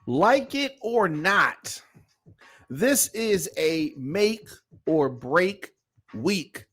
Like it or not, this is a make or break week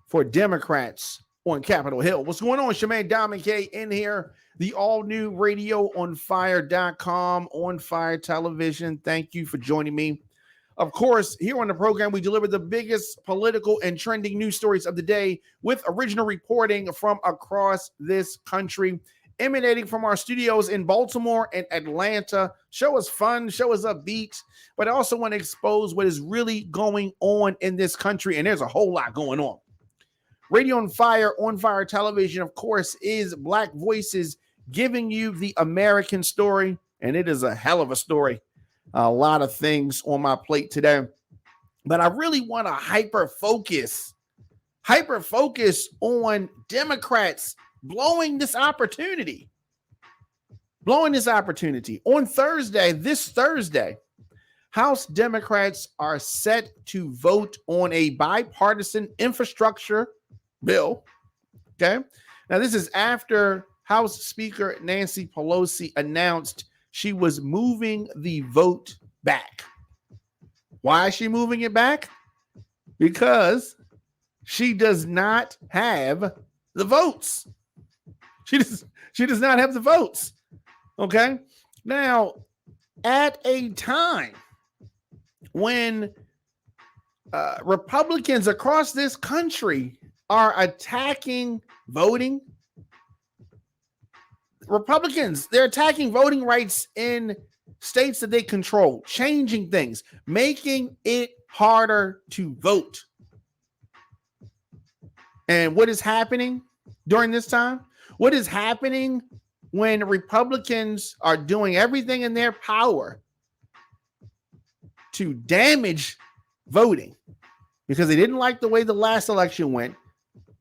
for Democrats on Capitol Hill. What's going on? It's your man Diamond K in here. The all-new radioonfire.com, On Fire Television. Thank you for joining me. Of course, here on the program, we deliver the biggest political and trending news stories of the day with original reporting from across this country, emanating from our studios in Baltimore and Atlanta. Show us fun, show us upbeat, but I also want to expose what is really going on in this country, and there's a whole lot going on. Radio on Fire Television, of course, is Black voices giving you the American story, and it is a hell of a story. A lot of things on my plate today, but I really want to hyper focus on Democrats blowing this opportunity. On this Thursday, House Democrats are set to vote on a bipartisan infrastructure bill. Okay. Now, this is after House Speaker Nancy Pelosi announced she was moving the vote back. Why is she moving it back? Because she does not have the votes. She does not have the votes. Okay. Now, at a time when Republicans across this country are attacking voting, Republicans, they're attacking voting rights in states that they control, changing things, making it harder to vote. And what is happening during this time? What is happening when Republicans are doing everything in their power to damage voting because they didn't like the way the last election went?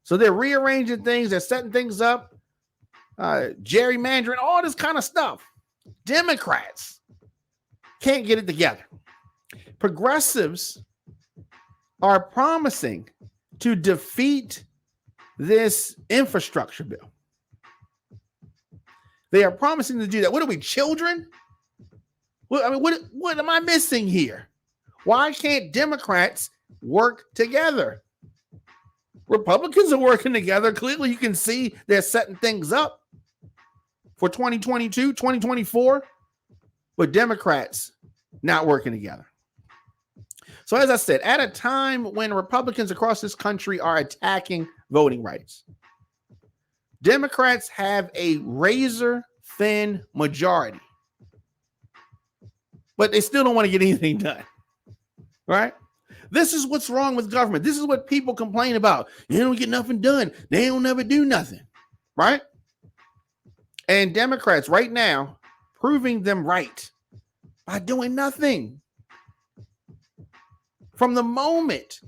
So they're rearranging things, they're setting things up, gerrymandering, all this kind of stuff. Democrats can't get it together. Progressives are promising to defeat this infrastructure bill. They are promising to do that. What are we, children? What am I missing here? Why can't Democrats work together? Republicans are working together. Clearly, you can see they're setting things up for 2022, 2024, but Democrats not working together. So as I said, at a time when Republicans across this country are attacking voting rights, Democrats have a razor-thin majority, but they still don't want to get anything done, right? This is what's wrong with government. This is what people complain about. They don't get nothing done. They don't never do nothing, right? And Democrats right now proving them right by doing nothing. From the moment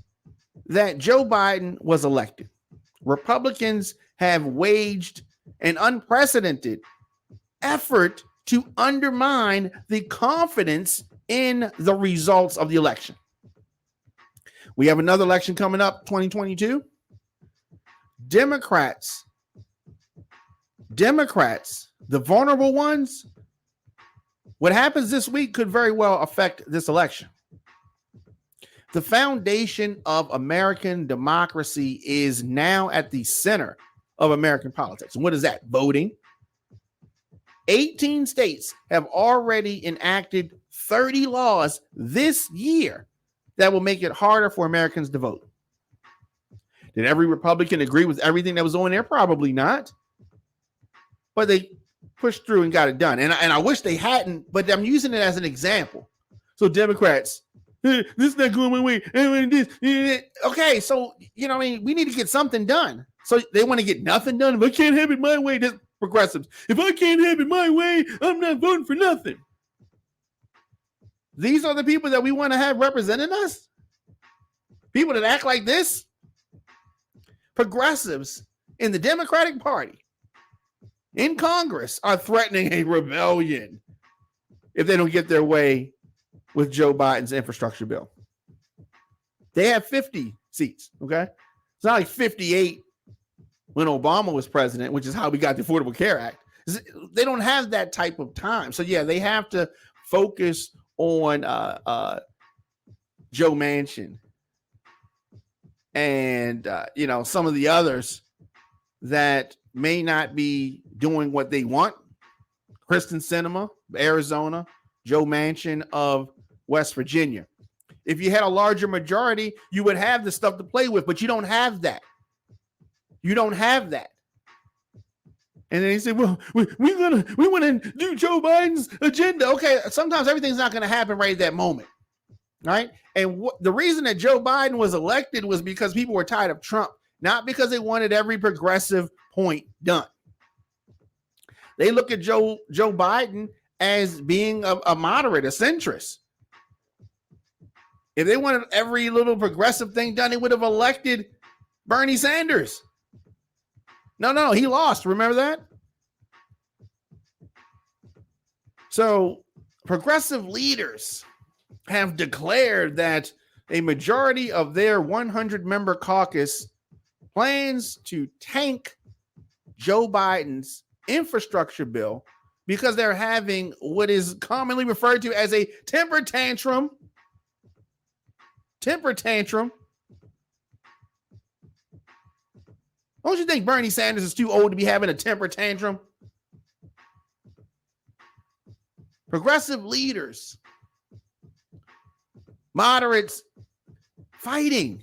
that Joe Biden was elected, Republicans have waged an unprecedented effort to undermine the confidence in the results of the election. We have another election coming up, 2022. Democrats, the vulnerable ones, what happens this week could very well affect this election. The foundation of American democracy is now at the center of American politics. And what is that? Voting. 18 states have already enacted 30 laws this year that will make it harder for Americans to vote. Did every Republican agree with everything that was on there? Probably not. But they pushed through and got it done. And I wish they hadn't, but I'm using it as an example. So Democrats, this is not going my way. Okay, so, we need to get something done. So they want to get nothing done. If I can't have it my way, this progressives. If I can't have it my way, I'm not voting for nothing. These are the people that we want to have representing us? People that act like this? Progressives in the Democratic Party in Congress are threatening a rebellion if they don't get their way with Joe Biden's infrastructure bill. They have 50 seats, okay? It's not like 58 when Obama was president, which is how we got the Affordable Care Act. They don't have that type of time. So yeah, they have to focus on Joe Manchin and some of the others that may not be doing what they want. Kristen Sinema, Arizona, Joe Manchin of West Virginia. If you had a larger majority, you would have the stuff to play with, but you don't have that. You don't have that. And then he said, well, we want to do Joe Biden's agenda. Okay, sometimes everything's not going to happen right at that moment, right? And the reason that Joe Biden was elected was because people were tired of Trump, not because they wanted every progressive point done. They look at Joe Biden as being a moderate, a centrist. If they wanted every little progressive thing done, they would have elected Bernie Sanders. No, he lost. Remember that? So progressive leaders have declared that a majority of their 100-member caucus plans to tank Joe Biden's infrastructure bill because they're having what is commonly referred to as a temper tantrum. Don't you think Bernie Sanders is too old to be having a temper tantrum? Progressive leaders, moderates, fighting.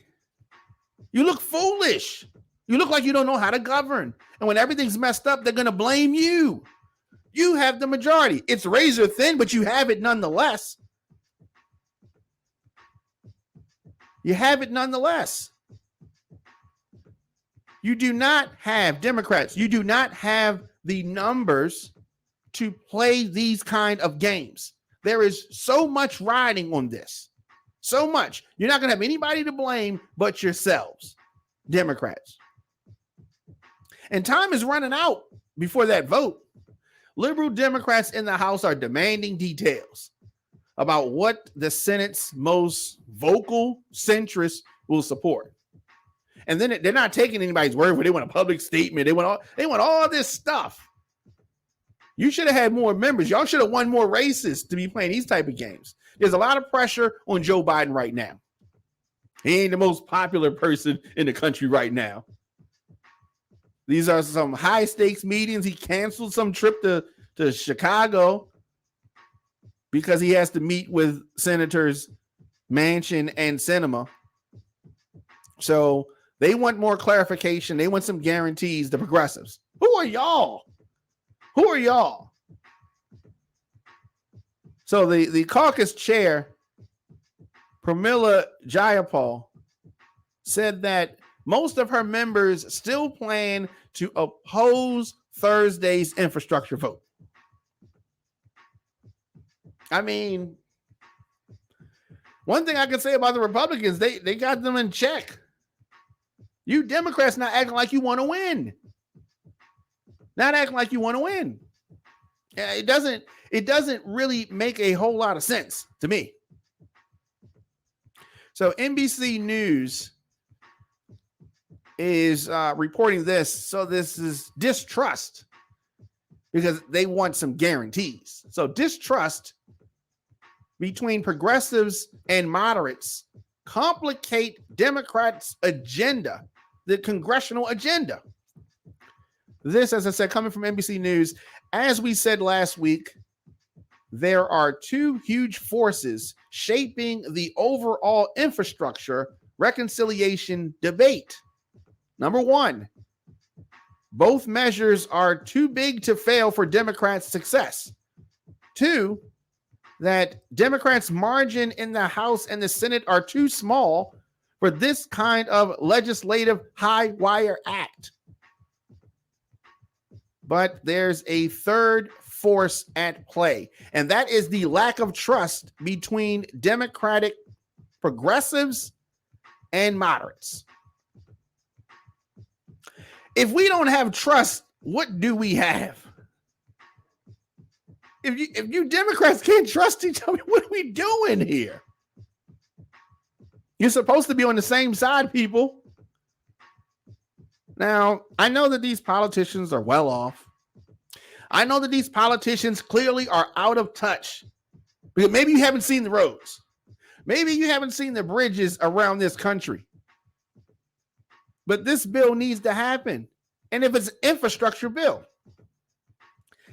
You look foolish. You look like you don't know how to govern. And when everything's messed up, they're going to blame you. You have the majority. It's razor thin, but you have it nonetheless. You have it nonetheless. You do not have Democrats. You do not have the numbers to play these kind of games. There is so much riding on this. So much. You're not going to have anybody to blame but yourselves, Democrats. And time is running out before that vote. Liberal Democrats in the House are demanding details about what the Senate's most vocal centrists will support. And then they're not taking anybody's word for it. They want a public statement. They want all this stuff. You should have had more members. Y'all should have won more races to be playing these type of games. There's a lot of pressure on Joe Biden right now. He ain't the most popular person in the country right now. These are some high stakes meetings. He canceled some trip to Chicago because he has to meet with Senators Manchin and Sinema. So they want more clarification. They want some guarantees, the progressives. Who are y'all? Who are y'all? So the caucus chair, Pramila Jayapal, said that most of her members still plan to oppose Thursday's infrastructure vote. I mean, one thing I can say about the Republicans, they got them in check. You Democrats not acting like you want to win. Not acting like you want to win. It doesn't really make a whole lot of sense to me. So NBC News is reporting this. So this is distrust because they want some guarantees. So distrust between progressives and moderates complicate Democrats' agenda, the congressional agenda. This, as I said, coming from NBC News, as we said last week, there are two huge forces shaping the overall infrastructure reconciliation debate. Number one, both measures are too big to fail for Democrats' success. Two, that Democrats' margin in the House and the Senate are too small for this kind of legislative high wire act. But there's a third force at play, and that is the lack of trust between Democratic progressives and moderates. If we don't have trust, what do we have? If you Democrats can't trust each other, what are we doing here? You're supposed to be on the same side, people. Now, I know that these politicians are well off. I know that these politicians clearly are out of touch. Because maybe you haven't seen the roads. Maybe you haven't seen the bridges around this country. But this bill needs to happen. And if it's an infrastructure bill,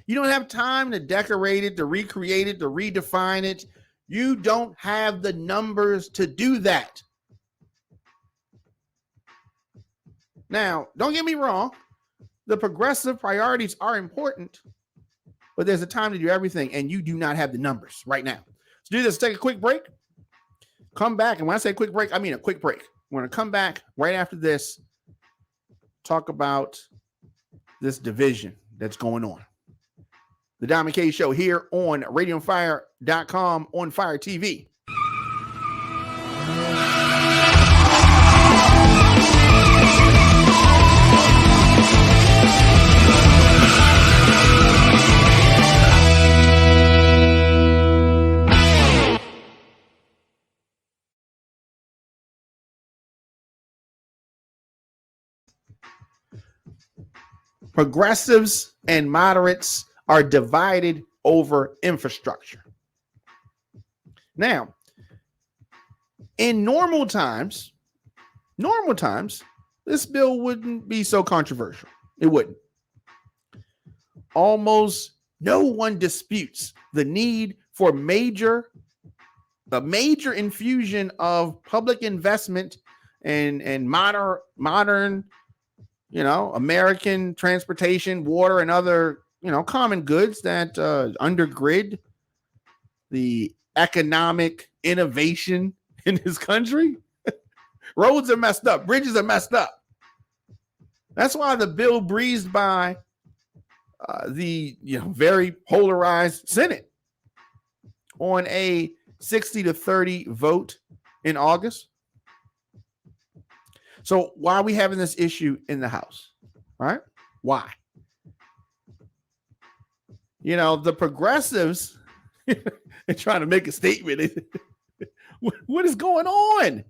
you don't have time to decorate it, to recreate it, to redefine it. You don't have the numbers to do that. Now, don't get me wrong. The progressive priorities are important, but there's a time to do everything, and you do not have the numbers right now. So do this, take a quick break, come back, and when I say quick break, I mean a quick break. We're going to come back right after this, talk about this division that's going on. The Diamond K Show here on RadioFire.com on Fire TV. Progressives and moderates are divided over infrastructure. Now, in normal times, this bill wouldn't be so controversial. It wouldn't. Almost no one disputes the need for a major infusion of public investment and modern, American transportation, water, and other, common goods that undergird the economic innovation in this country. Roads are messed up. Bridges are messed up. That's why the bill breezed by the very polarized Senate on a 60-30 vote in August. So why are we having this issue in the House? Right? Why? The progressives are trying to make a statement. What is going on?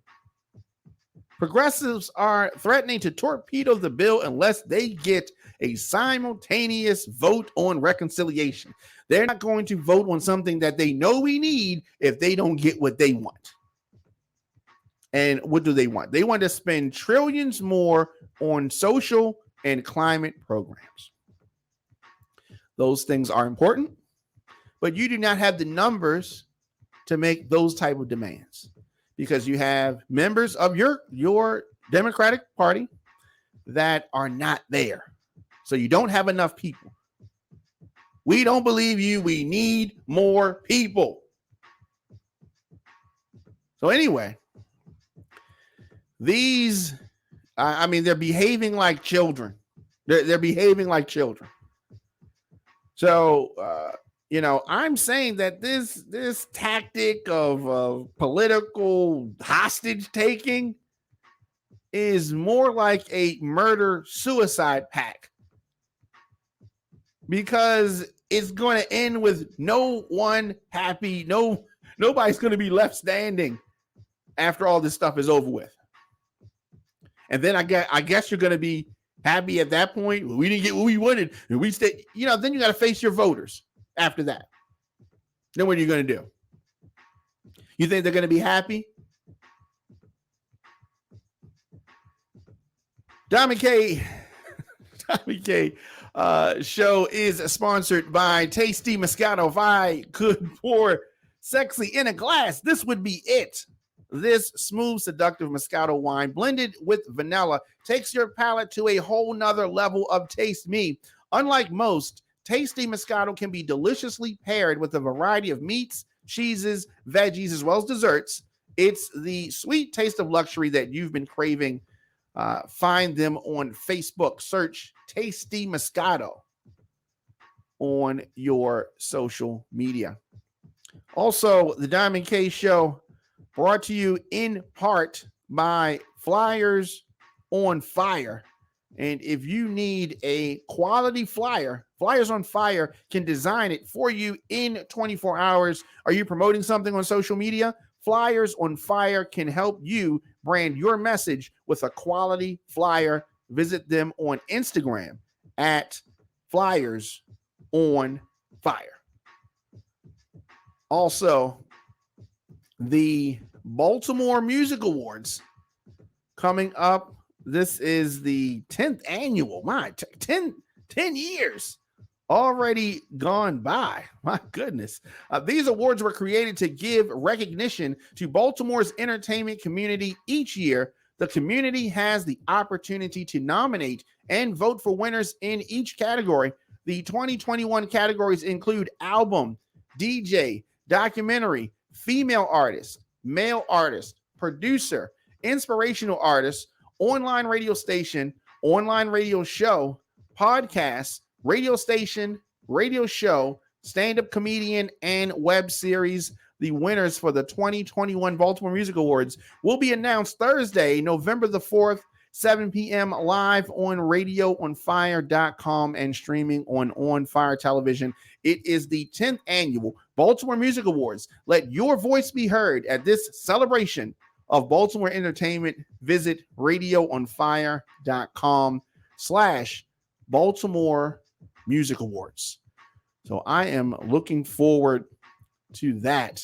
Progressives are threatening to torpedo the bill unless they get a simultaneous vote on reconciliation. They're not going to vote on something that they know we need if they don't get what they want. And what do they want? They want to spend trillions more on social and climate programs. Those things are important, but you do not have the numbers to make those type of demands because you have members of your Democratic Party that are not there. So you don't have enough people. We don't believe you. We need more people. So anyway, they're behaving like children. They're behaving like children. So, I'm saying that this tactic of political hostage taking is more like a murder-suicide pact because it's going to end with no one happy. Nobody's going to be left standing after all this stuff is over with. And then I guess you're going to be happy at that point. We didn't get what we wanted. And we stay, then you got to face your voters after that. Then what are you going to do? You think they're going to be happy? Diamond K show is sponsored by Tasty Moscato. If I could pour sexy in a glass, this would be it. This smooth, seductive Moscato wine blended with vanilla takes your palate to a whole nother level of taste me. Unlike most, Tasty Moscato can be deliciously paired with a variety of meats, cheeses, veggies, as well as desserts. It's the sweet taste of luxury that you've been craving. Find them on Facebook. Search Tasty Moscato on your social media. Also, the Diamond K Show brought to you in part by Flyers on Fire. And if you need a quality flyer, Flyers on Fire can design it for you in 24 hours. Are you promoting something on social media? Flyers on Fire can help you brand your message with a quality flyer. Visit them on Instagram at Flyers on fire. Also, the Baltimore Music Awards coming up. This is the 10th annual. 10 years already gone by. My goodness. These awards were created to give recognition to Baltimore's entertainment community each year. The community has the opportunity to nominate and vote for winners in each category. The 2021 categories include album, DJ, documentary, female artist, male artist, producer, inspirational artist, online radio station, online radio show, podcast, radio station, radio show, stand-up comedian, and web series. The winners for the 2021 Baltimore Music Awards will be announced Thursday, November the 4th, 7 p.m. live on radioonfire.com and streaming on Fire Television. It is the 10th annual Baltimore Music Awards. Let your voice be heard at this celebration of Baltimore entertainment. Visit radioonfire.com/Baltimore Music Awards. So I am looking forward to that.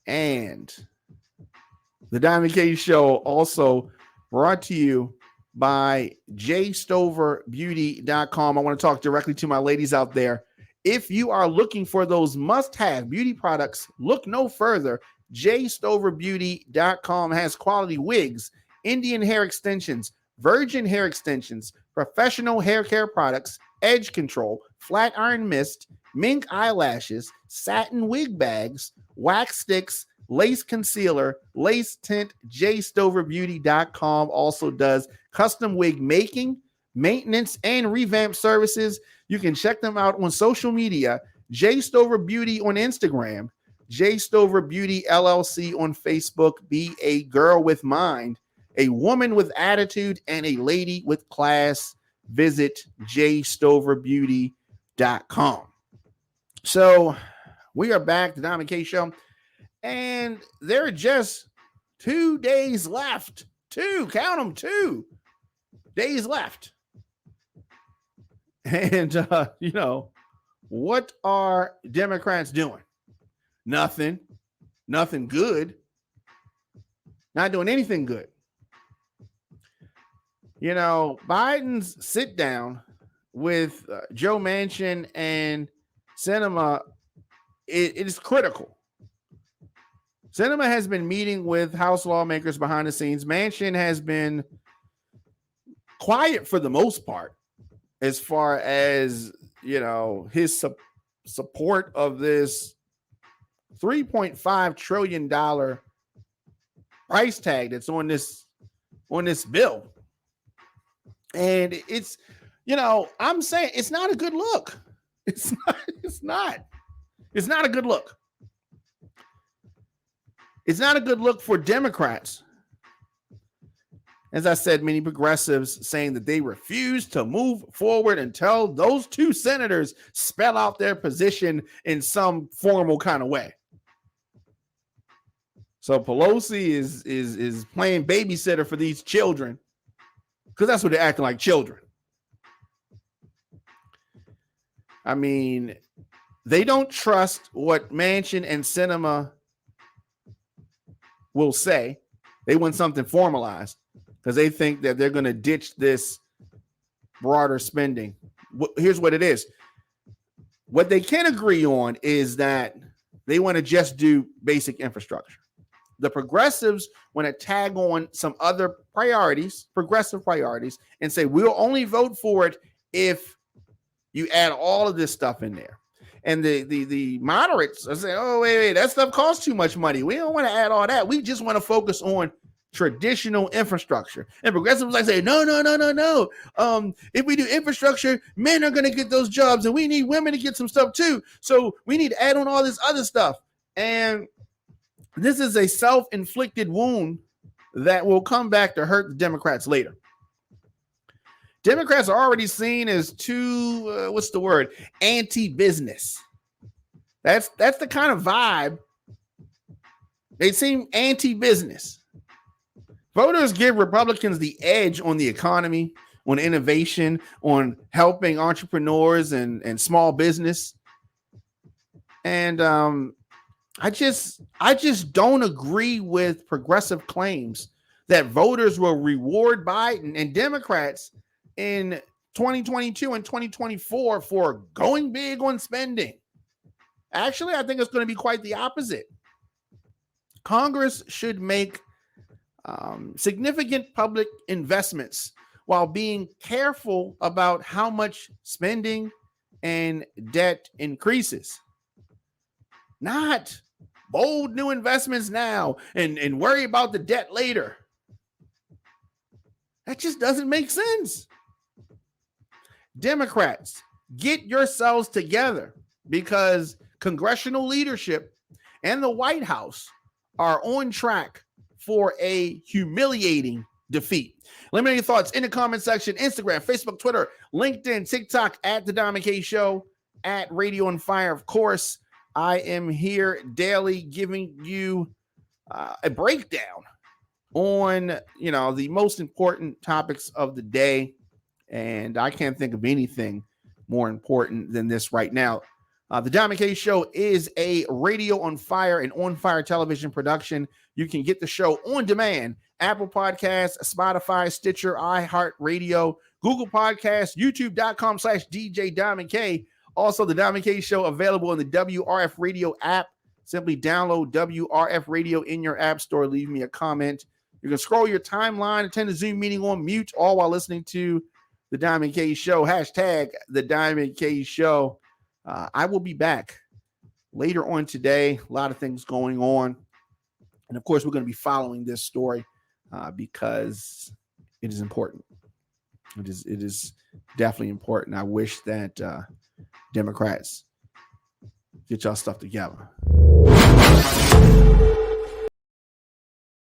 And the Diamond K Show also brought to you by jstoverbeauty.com. I want to talk directly to my ladies out there. If you are looking for those must-have beauty products, look no further. jstoverbeauty.com has quality wigs, Indian hair extensions, virgin hair extensions, professional hair care products, edge control, flat iron mist, mink eyelashes, satin wig bags, wax sticks, lace concealer, lace tint. jstoverbeauty.com also does custom wig making, maintenance, and revamp services. You can check them out on social media. jstoverbeauty on Instagram, jstoverbeauty LLC on Facebook. Be a girl with mind, a woman with attitude, and a lady with class. Visit jstoverbeauty.com. So we are back, the Diamond K Show, and there are just 2 days left. Count them, 2 days left. And, what are Democrats doing? Nothing good. Not doing anything good. Biden's sit down with Joe Manchin and Sinema, it is critical. Sinema has been meeting with House lawmakers behind the scenes. Manchin has been quiet for the most part, as far as, his support of this $3.5 trillion price tag that's on this bill. And it's, I'm saying it's not a good look. It's not a good look. It's not a good look for Democrats. As I said, many progressives saying that they refuse to move forward until those 2 senators spell out their position in some formal kind of way. So Pelosi is playing babysitter for these children, because that's what they're acting like, children. I mean, they don't trust what Manchin and Sinema will say. They want something formalized because they think that they're going to ditch this broader spending. Here's what it is. What they can agree on is that they want to just do basic infrastructure. The progressives want to tag on some other priorities, progressive priorities, and say, we'll only vote for it if you add all of this stuff in there. And the moderates are saying, oh, wait, that stuff costs too much money. We don't want to add all that. We just want to focus on traditional infrastructure. And progressives like say, no. If we do infrastructure, men are going to get those jobs, and we need women to get some stuff too. So we need to add on all this other stuff. And this is a self-inflicted wound that will come back to hurt the Democrats later. Democrats are already seen as too, anti-business. That's the kind of vibe. They seem anti-business. Voters give Republicans the edge on the economy, on innovation, on helping entrepreneurs and small business. And I just don't agree with progressive claims that voters will reward Biden and Democrats in 2022 and 2024 for going big on spending. Actually, I think it's going to be quite the opposite. Congress should make significant public investments while being careful about how much spending and debt increases. Not bold new investments now and worry about the debt later. That just doesn't make sense. Democrats, get yourselves together, because congressional leadership and the White House are on track for a humiliating defeat. Let me know your thoughts in the comment section. Instagram, Facebook, Twitter, LinkedIn, TikTok, at The Diamond K Show, at Radio on Fire. Of course, I am here daily giving you a breakdown on, the most important topics of the day. And I can't think of anything more important than this right now. The Diamond K Show is a Radio on Fire and On Fire television production. You can get the show on demand: Apple Podcasts, Spotify, Stitcher, iHeartRadio, Google Podcasts, YouTube.com/DJ Diamond K. Also, the Diamond K Show available in the WRF Radio app. Simply download WRF Radio in your app store. Leave me a comment. You can scroll your timeline, attend a Zoom meeting on mute, all while listening to the Diamond K Show. Hashtag the Diamond K Show. I will be back later on today. A lot of things going on. And of course, we're going to be following this story because it is important. It is definitely important. I wish that Democrats get y'all stuff together.